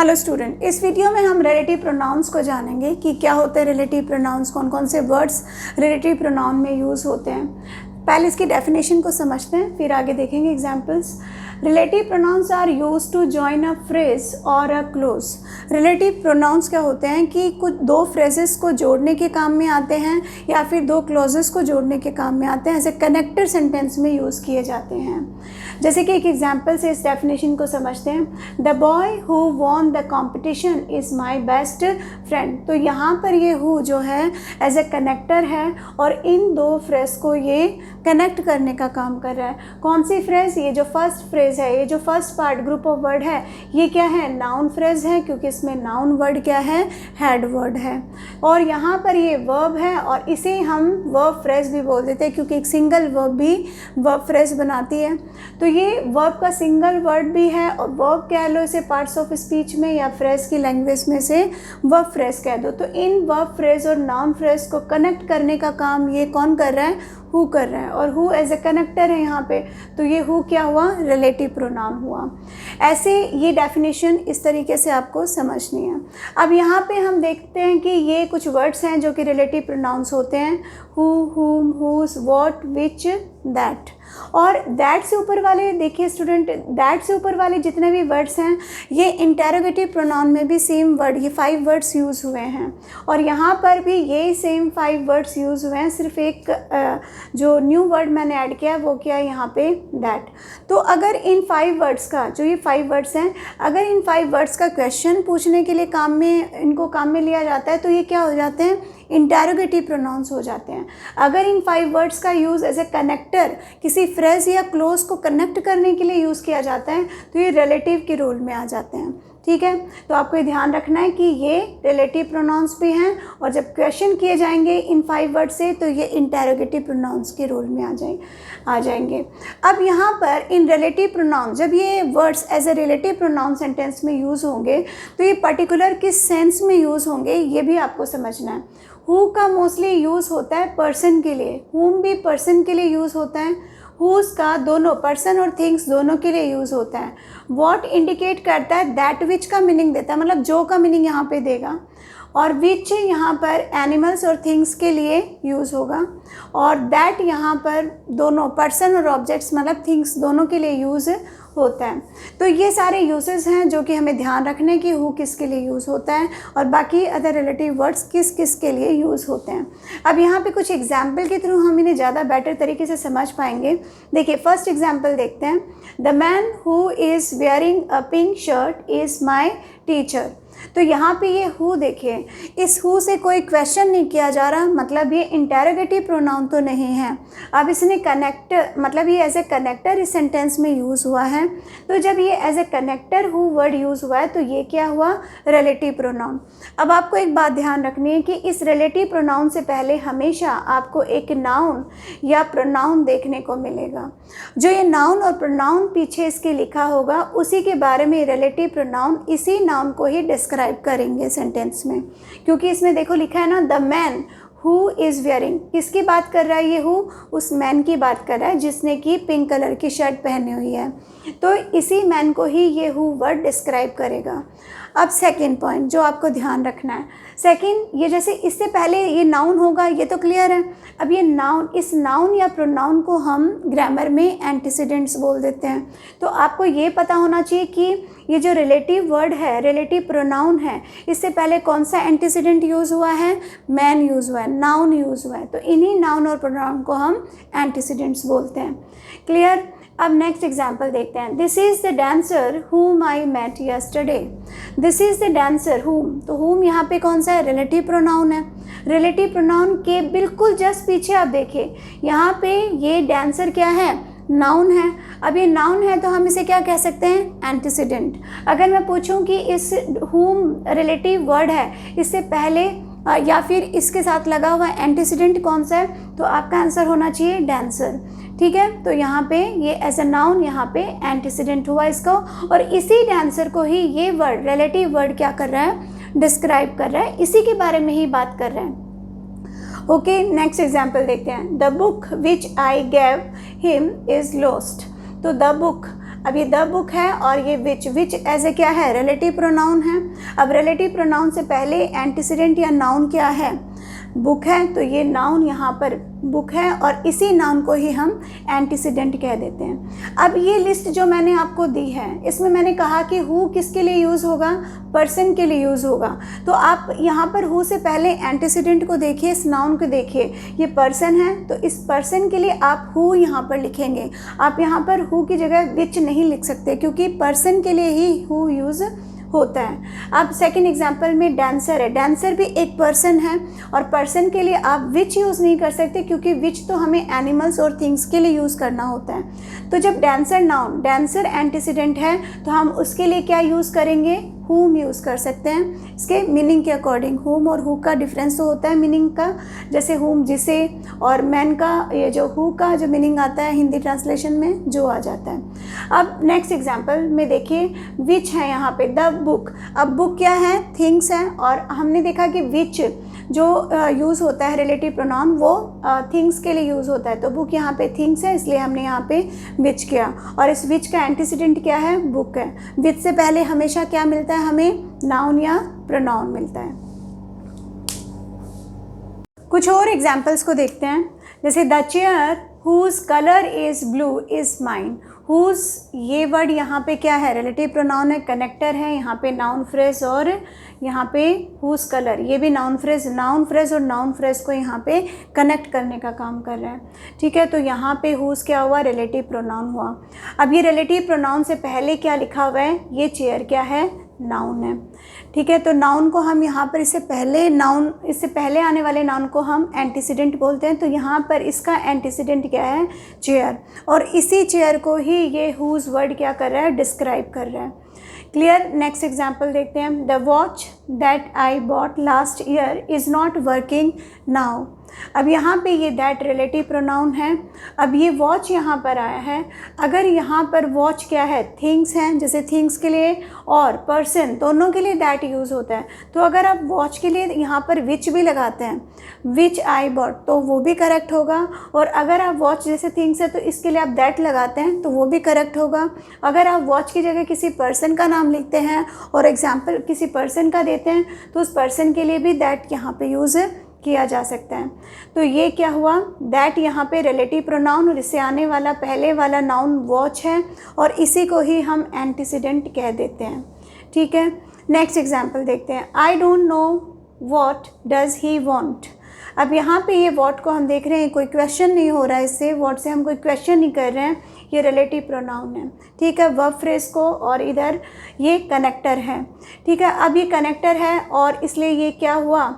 Hello student, इस video में हम रिलेटिव प्रोनाउंस को जानेंगे कि क्या होते हैं रिलेटिव प्रोनाउंस, कौन कौन से वर्ड्स रिलेटिव प्रोनाउन में यूज़ होते हैं। पहले इसकी डेफिनेशन को समझते हैं, फिर आगे देखेंगे examples. Relative pronouns are used to join a phrase or a close. Relative pronouns क्या होते हैं कि कुछ दो फ्रेजेस को जोड़ने के काम में आते हैं या फिर दो क्लोजेस को जोड़ने के काम में आते हैं, ऐसे कनेक्टर सेंटेंस में यूज़ किए जाते हैं। जैसे कि एक एग्जाम्पल से इस डेफिनेशन को समझते हैं। The boy who won the competition is my best friend. तो यहाँ पर ये हु जो है एज ए कनेक्टर है और इन दो फ्रेज को ये कनेक्ट करने का काम कर रहा है। कौन सी फ्रेज? ये जो फर्स्ट फ्रेज है, ये जो first part group of word है, ये क्या है? नाउन फ्रेज है, क्योंकि इसमें नाउन वर्ड क्या है? हेड वर्ड है। और यहाँ पर ये वर्ब है और इसे हम वर्ब फ्रेज भी बोल देते हैं, क्योंकि एक सिंगल वर्ब भी वर्ब फ्रेज बनाती है। तो ये वर्ब का सिंगल वर्ड भी है और वर्ब कह लो इसे पार्ट्स ऑफ स्पीच में, या फ्रेज की लैंग्वेज में से वर्ब फ्रेज कह दो। तो इन वर्ब फ्रेज और नाउन फ्रेज को कनेक्ट करने का काम ये कौन कर रहा है? हु कर रहा है। और हु एज ए कनेक्टर है यहाँ पे, तो ये हु क्या हुआ? रिलेटिव प्रोनाउन हुआ। ऐसे ये डेफिनेशन इस तरीके से आपको समझनी है। अब यहाँ पे हम देखते हैं कि ये कुछ वर्ड्स हैं जो कि रिलेटिव प्रोनाउंस होते हैं। हु, हुम, हुज, व्हाट, विच, दैट। और दैट से ऊपर वाले देखिए स्टूडेंट, दैट से ऊपर वाले जितने भी वर्ड्स हैं ये इंटेरोगेटिव प्रोनाउन में भी सेम वर्ड, ये 5 वर्ड्स यूज़ हुए हैं। और यहाँ पर भी ये सेम 5 वर्ड्स यूज़ हुए हैं, सिर्फ एक जो न्यू वर्ड मैंने ऐड किया वो क्या है यहाँ पे? दैट। तो अगर इन 5 वर्ड्स का, जो ये 5 वर्ड्स हैं, अगर इन 5 वर्ड्स का क्वेश्चन पूछने के लिए इनको काम में लिया जाता है तो ये क्या हो जाते हैं? इंटेरोगेटिव प्रोनाउंस हो जाते हैं। अगर इन 5 वर्ड्स का यूज़ एज ए कनेक्टर किसी फ्रेज या क्लोज को कनेक्ट करने के लिए यूज़ किया जाता है तो ये रिलेटिव के रोल में आ जाते हैं। ठीक है, तो आपको ये ध्यान रखना है कि ये रिलेटिव प्रोनाउंस भी हैं और जब क्वेश्चन किए जाएंगे इन 5 वर्ड से तो ये इंटेरोगेटिव प्रोनाउंस के रोल में आ जाएंगे। अब यहाँ पर इन रिलेटिव प्रोनाउंस, जब ये words as a relative pronoun sentence में यूज़ होंगे तो ये पर्टिकुलर किस सेंस में यूज़ होंगे ये भी आपको समझना है। हु का मोस्टली यूज़ होता है पर्सन के लिए, हुम भी पर्सन के लिए यूज़ होता है, हुज का दोनों पर्सन और थिंग्स दोनों के लिए यूज़ होता है। वॉट इंडिकेट करता है दैट विच का मीनिंग देता है, मतलब जो का मीनिंग यहाँ पे देगा। और विच यहाँ पर एनिमल्स और थिंग्स के लिए यूज़ होगा। और दैट यहाँ पर दोनों पर्सन और ऑब्जेक्ट्स मतलब थिंग्स दोनों के लिए यूज़ होता है। तो ये सारे यूजेस हैं जो कि हमें ध्यान रखने की हु किसके लिए यूज़ होता है और बाकी अदर रिलेटिव वर्ड्स किस किस के लिए यूज़ होते हैं। अब यहाँ पे कुछ एग्जाम्पल के थ्रू हम इन्हें ज़्यादा बेटर तरीके से समझ पाएंगे। देखिए फर्स्ट एग्जाम्पल देखते हैं। The man who is wearing a pink shirt is my teacher. तो यहाँ पे ये हु देखिए, इस हु से कोई क्वेश्चन नहीं किया जा रहा, मतलब ये इंटेरोगेटिव प्रोनाउन तो नहीं है। अब इसने कनेक्टर, मतलब ये एज ए कनेक्टर इस सेंटेंस में यूज़ हुआ है। तो जब ये as a connector who word use हुआ है तो ये क्या हुआ? Relative pronoun. अब आपको एक बात ध्यान रखनी है कि इस रिलेटिव प्रोनाउन से पहले हमेशा आपको एक नाउन या प्रोनाउन देखने को मिलेगा। जो ये नाउन और प्रोनाउन पीछे इसके लिखा होगा उसी के बारे में रिलेटिव प्रोनाउन इसी नाउन को ही डिस्क्राइब करेंगे सेंटेंस में। क्योंकि इसमें देखो लिखा है ना, the man who is wearing, किसकी बात कर रहा है ये हु? उस मैन की बात कर रहा है जिसने कि पिंक कलर की शर्ट पहनी हुई है। तो इसी मैन को ही ये हु वर्ड डिस्क्राइब करेगा। अब सेकंड पॉइंट जो आपको ध्यान रखना है, सेकंड, ये जैसे इससे पहले ये नाउन होगा ये तो क्लियर है। अब ये नाउन, इस नाउन या प्रोनाउन को हम ग्रामर में एंटीसीडेंट्स बोल देते हैं। तो आपको ये पता होना चाहिए कि ये जो रिलेटिव वर्ड है, रिलेटिव प्रोनाउन है, इससे पहले कौन सा एंटीसीडेंट यूज़ हुआ है? मैन यूज़ हुआ है, नाउन यूज़ हुआ है। तो इन्हीं नाउन और प्रोनाउन को हम एंटीसीडेंट्स बोलते हैं। क्लियर? अब नेक्स्ट एग्जाम्पल देखते हैं। This is the dancer whom I met yesterday। This is the dancer whom, तो whom यहाँ पे कौन सा है? रिलेटिव प्रोनाउन है। रिलेटिव प्रोनाउन के बिल्कुल जस्ट पीछे आप देखिए, यहाँ पे ये डांसर क्या है? नाउन है। अब ये नाउन है तो हम इसे क्या कह सकते हैं? एंटीसीडेंट। अगर मैं पूछूं कि इस whom रिलेटिव वर्ड है, इससे पहले या फिर इसके साथ लगा हुआ एंटीसीडेंट कौन सा है, तो आपका आंसर होना चाहिए डांसर। ठीक है, तो यहाँ पे ये एज अ नाउन यहाँ पे एंटीसीडेंट हुआ इसका, और इसी डांसर को ही ये वर्ड रिलेटिव वर्ड क्या कर रहा है? डिस्क्राइब कर रहा है, इसी के बारे में ही बात कर रहा है। ओके, नेक्स्ट एग्जाम्पल देखते हैं। The book which I gave him is lost. तो द बुक, अब ये द बुक है और ये विच एज ए क्या है, रिलेटिव प्रोनाउन है। अब रिलेटिव प्रोनाउन से पहले एंटीसीडेंट या नाउन क्या है, बुक है, तो ये नाउन यहाँ पर बुक है और इसी नाउन को ही हम एंटीसीडेंट कह देते हैं। अब ये लिस्ट जो मैंने आपको दी है, इसमें मैंने कहा कि हु किसके लिए यूज़ होगा, पर्सन के लिए यूज़ होगा। तो आप यहाँ पर हु से पहले एंटीसीडेंट को देखिए, इस नाउन को देखिए, ये पर्सन है, तो इस पर्सन के लिए आप हु यहाँ पर लिखेंगे। आप यहाँ पर हु की जगह विच नहीं लिख सकते, क्योंकि पर्सन के लिए ही हु यूज़ होता है। अब सेकंड एग्जांपल में डांसर है, डांसर भी एक पर्सन है और पर्सन के लिए आप विच यूज़ नहीं कर सकते, क्योंकि विच तो हमें एनिमल्स और थिंग्स के लिए यूज़ करना होता है। तो जब डांसर नाउन, डांसर एंटीसीडेंट है, तो हम उसके लिए क्या यूज़ करेंगे, हुम यूज़ कर सकते हैं। इसके मीनिंग के अकॉर्डिंग हुम और हु का डिफरेंस तो होता है मीनिंग का, जैसे हुम जिसे, और मैन का ये जो हु का जो मीनिंग आता है हिंदी ट्रांसलेशन में जो आ जाता है। अब नेक्स्ट एग्जांपल में देखिए, विच है यहाँ पे, द बुक। अब बुक क्या है, थिंग्स है, और हमने देखा कि विच जो यूज़ होता है रिलेटिव प्रोनाउन वो थिंग्स के लिए यूज़ होता है। तो बुक यहाँ पे थिंग्स है, इसलिए हमने यहाँ पे विच किया, और इस विच का एंटीसीडेंट क्या है, बुक है। विच से पहले हमेशा क्या मिलता है हमें, नाउन या प्रोनाउन मिलता है। कुछ और एग्जाम्पल्स को देखते हैं, जैसे the chair whose colour is blue is mine. Whose ये वर्ड यहाँ पे क्या है, रिलेटिव प्रोनाउन है, कनेक्टर है, यहाँ पे नाउन फ्रेज, और यहाँ पे हुज कलर ये भी नाउन फ्रेज और नाउन फ्रेज को यहाँ पे कनेक्ट करने का काम कर रहा है। ठीक है, तो यहाँ पे हुज क्या हुआ, रिलेटिव प्रोनाउन हुआ। अब ये रिलेटिव प्रोनाउन से पहले क्या लिखा हुआ है, ये चेयर क्या है, नाउन है। ठीक है, तो नाउन को हम यहाँ पर इससे पहले आने वाले नाउन को हम एंटीसीडेंट बोलते हैं। तो यहाँ पर इसका एंटीसीडेंट क्या है, चेयर, और इसी चेयर को ही ये हुज वर्ड क्या कर रहा है, डिस्क्राइब कर रहा है। क्लियर। नेक्स्ट एग्जाम्पल देखते हैं, the watch that I bought last year is not working now. अब यहाँ पे ये दैट रिलेटिव प्रोनाउन है। अब ये वॉच यहाँ पर आया है, अगर यहाँ पर वॉच क्या है, थिंग्स हैं, जैसे थिंग्स के लिए और पर्सन दोनों के लिए दैट यूज़ होता है। तो अगर आप वॉच के लिए यहाँ पर विच भी लगाते हैं, विच आई बॉट, तो वो भी करेक्ट होगा। और अगर आप वॉच जैसे थिंग्स है तो इसके लिए आप दैट लगाते हैं तो वो भी करेक्ट होगा। अगर आप वॉच की जगह किसी पर्सन का नाम लिखते हैं और एग्जाम्पल किसी पर्सन का देते हैं तो उस पर्सन के लिए भी दैट यहाँ पे यूज़ किया जा सकता है। तो ये क्या हुआ, दैट यहाँ पे रिलेटिव प्रोनाउन और इससे आने वाला पहले वाला नाउन वॉच है और इसी को ही हम एंटीसीडेंट कह देते हैं। ठीक है, नेक्स्ट एग्जाम्पल देखते हैं, I don't know what does he want. अब यहाँ पे ये व्हाट को हम देख रहे हैं, कोई क्वेश्चन नहीं हो रहा है इससे, व्हाट से हम कोई क्वेश्चन नहीं कर रहे हैं, ये रिलेटिव प्रोनाउन है। ठीक है, वर्ब फ्रेज को, और इधर ये कनेक्टर है। ठीक है, अब ये कनेक्टर है और इसलिए ये क्या हुआ,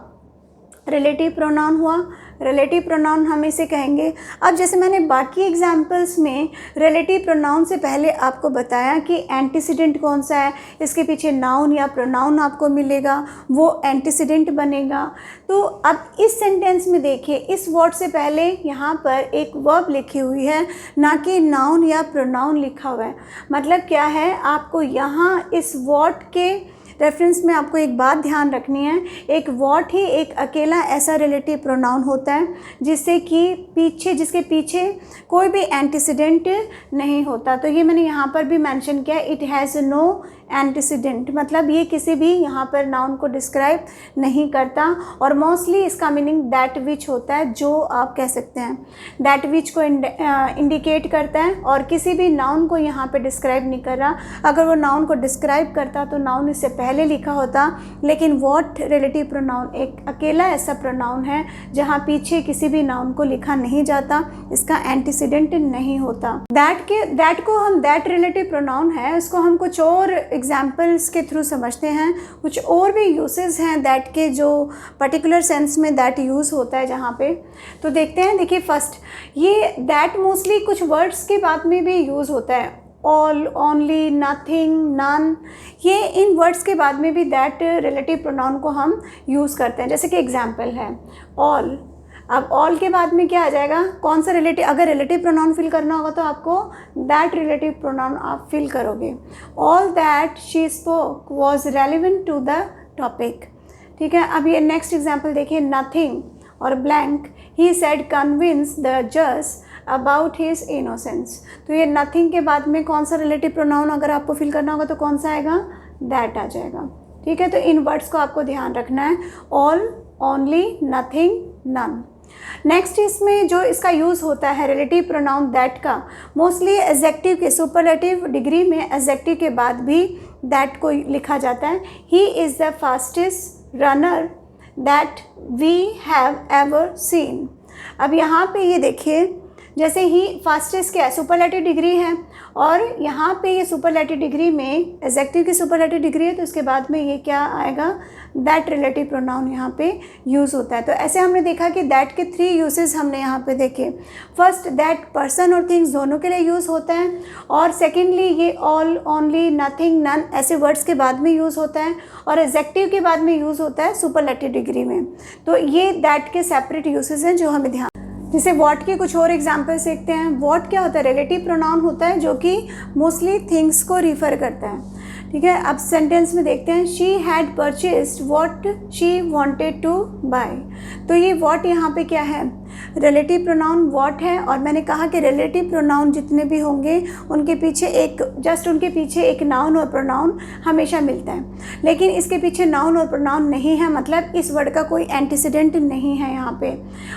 रिलेटिव प्रोनाउन हुआ। रिलेटिव प्रोनाउन हम इसे कहेंगे। अब जैसे मैंने बाकी एग्जाम्पल्स में रिलेटिव प्रोनाउन से पहले आपको बताया कि एंटीसीडेंट कौन सा है, इसके पीछे नाउन या प्रोनाउन आपको मिलेगा, वो एंटीसीडेंट बनेगा। तो अब इस सेंटेंस में देखिए, इस वर्ड से पहले यहाँ पर एक वर्ब लिखी हुई है, ना कि नाउन या प्रोनाउन लिखा हुआ है। मतलब क्या है, आपको यहाँ इस वर्ड के रेफरेंस में आपको एक बात ध्यान रखनी है, एक व्हाट ही एक अकेला ऐसा रिलेटिव प्रोनाउन होता है जिसके पीछे कोई भी एंटीसीडेंट नहीं होता। तो ये मैंने यहाँ पर भी मेंशन किया, इट हैज़ नो एंटीसीडेंट, मतलब ये किसी भी यहाँ पर नाउन को डिस्क्राइब नहीं करता। और मोस्टली इसका मीनिंग दैट विच होता है, जो आप कह सकते हैं दैट विच को इंडिकेट करता है और किसी भी नाउन को यहाँ पे डिस्क्राइब नहीं कर रहा। अगर वो नाउन को डिस्क्राइब करता तो नाउन इससे पहले लिखा होता, लेकिन व्हाट रिलेटिव प्रोनाउन एक अकेला ऐसा प्रोनाउन है जहाँ पीछे किसी भी नाउन को लिखा नहीं जाता, इसका एंटीसीडेंट नहीं होता। दैट को हम दैट रिलेटिव प्रोनाउन है, उसको हम कुछ और एग्जाम्पल्स के थ्रू समझते हैं। कुछ और भी यूसेस हैं दैट के, जो पर्टिकुलर सेंस में दैट यूज़ होता है जहाँ पे। तो देखते हैं, देखिए फर्स्ट, ये दैट मोस्टली कुछ वर्ड्स के बाद में भी यूज़ होता है, ऑल, ओनली, नथिंग, नन, ये इन वर्ड्स के बाद में भी दैट रिलेटिव प्रोनाउन को हम यूज़ करते हैं। जैसे कि एग्जाम्पल है ऑल। अब ऑल के बाद में क्या आ जाएगा, कौन सा रिलेटिव, अगर रिलेटिव प्रोनाउन फिल करना होगा तो आपको दैट रिलेटिव प्रोनाउन आप फिल करोगे। All that she spoke was relevant to the topic. ठीक है, अब ये नेक्स्ट एग्जाम्पल देखिए, नथिंग और blank, he said convince the जज। About his innocence. तो ये नथिंग के बाद में कौन सा रिलेटिव प्रोनाउन अगर आपको फिल करना होगा तो कौन सा आएगा, दैट आ जाएगा। ठीक है, तो इन वर्ड्स को आपको ध्यान रखना है, all, only, nothing, none. Next इसमें जो इसका यूज़ होता है रिलेटिव प्रोनाउन दैट का, मोस्टली एडजेक्टिव के सुपरलेटिव डिग्री में एडजेक्टिव के बाद भी दैट को लिखा जाता है। He is the fastest runner that we have ever seen. अब यहाँ पे ये देखिए, जैसे ही फास्टेस्ट क्या है, सुपरलेटिव डिग्री है, और यहाँ पे ये सुपरलेटिव डिग्री में एडजेक्टिव की सुपरलेटिव डिग्री है, तो उसके बाद में ये क्या आएगा, दैट रिलेटिव प्रोनाउन यहाँ पे यूज़ होता है। तो ऐसे हमने देखा कि दैट के 3 यूजेस हमने यहाँ पे देखे। फर्स्ट, दैट पर्सन और थिंग्स दोनों के लिए यूज़ होता है, और सेकेंडली ये ऑल, ओनली, नथिंग, नन ऐसे वर्ड्स के बाद में यूज़ होता है, और एडजेक्टिव के बाद में यूज़ होता है सुपरलेटिव डिग्री में। तो ये दैट के सेपरेट यूजेस हैं जो हमें ध्यान। जैसे वॉट के कुछ और एग्जाम्पल्स देखते हैं। वॉट क्या होता है, रिलेटिव प्रोनाउन होता है जो कि मोस्टली थिंग्स को रिफ़र करता है। ठीक है, अब सेंटेंस में देखते हैं, she had purchased what she wanted to buy. तो ये वॉट यहाँ पे क्या है, रिलेटिव प्रोनाउन वॉट है, और मैंने कहा कि रिलेटिव प्रोनाउन जितने भी होंगे उनके पीछे उनके पीछे एक नाउन और प्रोनाउन हमेशा मिलता है, लेकिन इसके पीछे नाउन और प्रोनाउन नहीं है, मतलब इस वर्ड का कोई एंटीसीडेंट नहीं है यहाँ पे,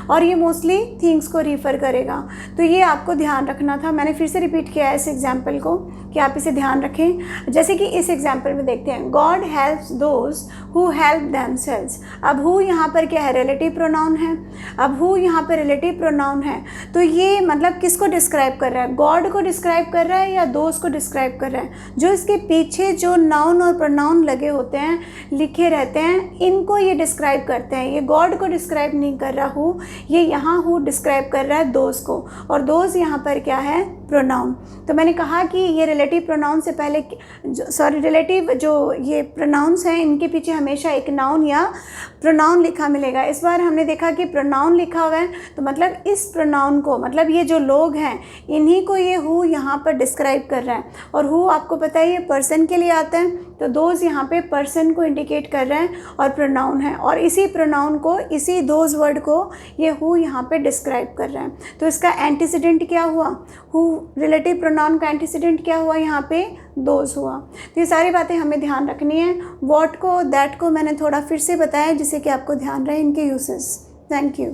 और ये मोस्टली थिंग्स को रिफ़र करेगा। तो ये आपको ध्यान रखना था, मैंने फिर से रिपीट किया है इस एग्जाम्पल को कि आप इसे ध्यान रखें। जैसे कि इस एग्जाम्पल में देखते हैं, God helps those who help themselves. अब हु यहाँ पर क्या है, रिलेटिव प्रोनाउन है। अब हु यहाँ पर रिलेटिव प्रोनाउन है, तो ये मतलब किसको डिस्क्राइब कर रहा है, गॉड को डिस्क्राइब कर रहा है या दोस्त को डिस्क्राइब कर रहा है। जो इसके पीछे जो नाउन और प्रोनाउन लगे होते हैं, लिखे रहते हैं, इनको ये डिस्क्राइब करते हैं। ये गॉड को डिस्क्राइब नहीं कर रहा हु, ये यहाँ हु डिस्क्राइब कर रहा है दोस्त को, और दोस्त यहाँ पर क्या है, प्रोनाउन। तो मैंने कहा कि ये रिलेटिव प्रोनाउन से पहले रिलेटिव जो ये प्रोनाउंस हैं इनके पीछे हमेशा एक नाउन या प्रोनाउन लिखा मिलेगा। इस बार हमने देखा कि प्रोनाउन लिखा हुआ है, तो मतलब इस प्रोनाउन को, मतलब ये जो लोग हैं इन्हीं को ये हु यहाँ पर डिस्क्राइब कर रहा है, और हु आपको पता है ये पर्सन के लिए आता है, तो दोज यहाँ पे पर्सन को इंडिकेट कर रहा है और प्रोनाउन है, और इसी प्रोनाउन को, इसी दोज वर्ड को ये हु यहाँ पे डिस्क्राइब कर रहा है। तो इसका एंटीसीडेंट क्या हुआ, हु रिलेटिव प्रोनाउन का एंटीसीडेंट क्या हुआ, यहाँ पे दोज हुआ। तो ये सारी बातें हमें ध्यान रखनी है। व्हाट को, दैट को मैंने थोड़ा फिर से बताया जिससे कि आपको ध्यान रहे इनके यूसेस। Thank you.